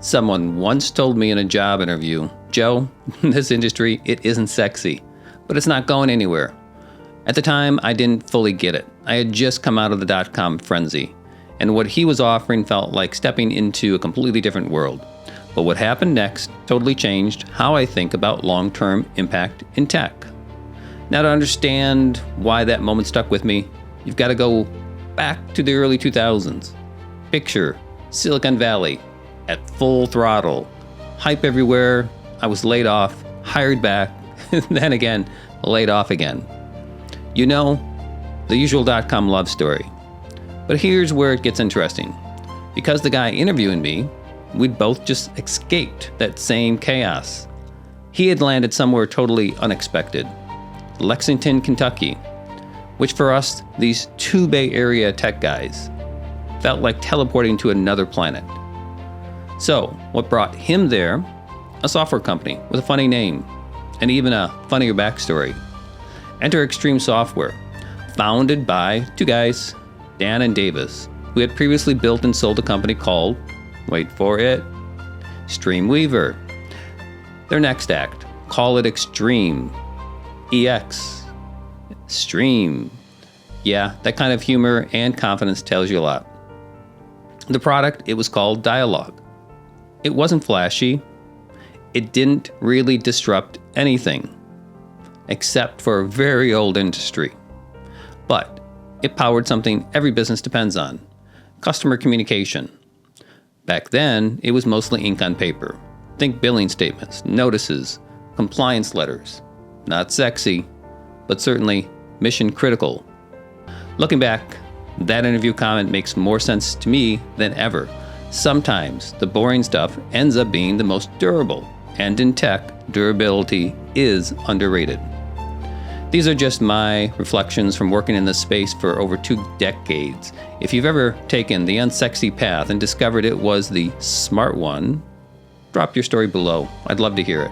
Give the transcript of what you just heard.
Someone once told me in a job interview, "Joe, this industry, it isn't sexy, but it's not going anywhere." At the time, I didn't fully get it. I had just come out of the dot-com frenzy, and what he was offering felt like stepping into a completely different world. But what happened next totally changed how I think about long-term impact in tech. Now, to understand why that moment stuck with me, you've got to go back to the early 2000s. Picture Silicon Valley at full throttle. Hype everywhere. I was laid off, hired back, then again, laid off again. You know, the usual dot-com love story. But here's where it gets interesting. Because the guy interviewing me, we'd both just escaped that same chaos. He had landed somewhere totally unexpected. Lexington, Kentucky, which for us, these two Bay Area tech guys, felt like teleporting to another planet. So, what brought him there? A software company with a funny name, and even a funnier backstory. Enter Extreme Software, founded by two guys, Dan and Davis, who had previously built and sold a company called, wait for it, Streamweaver. Their next act, call it Extreme. EX. Stream. Yeah, that kind of humor and confidence tells you a lot. The product, it was called Dialogue. It wasn't flashy. It didn't really disrupt anything, except for a very old industry. But it powered something every business depends on, customer communication. Back then, it was mostly ink on paper. Think billing statements, notices, compliance letters. Not sexy, but certainly mission critical. Looking back, that interview comment makes more sense to me than ever. Sometimes the boring stuff ends up being the most durable, and in tech, durability is underrated. These are just my reflections from working in this space for over 2 decades. If you've ever taken the unsexy path and discovered it was the smart one, drop your story below. I'd love to hear it.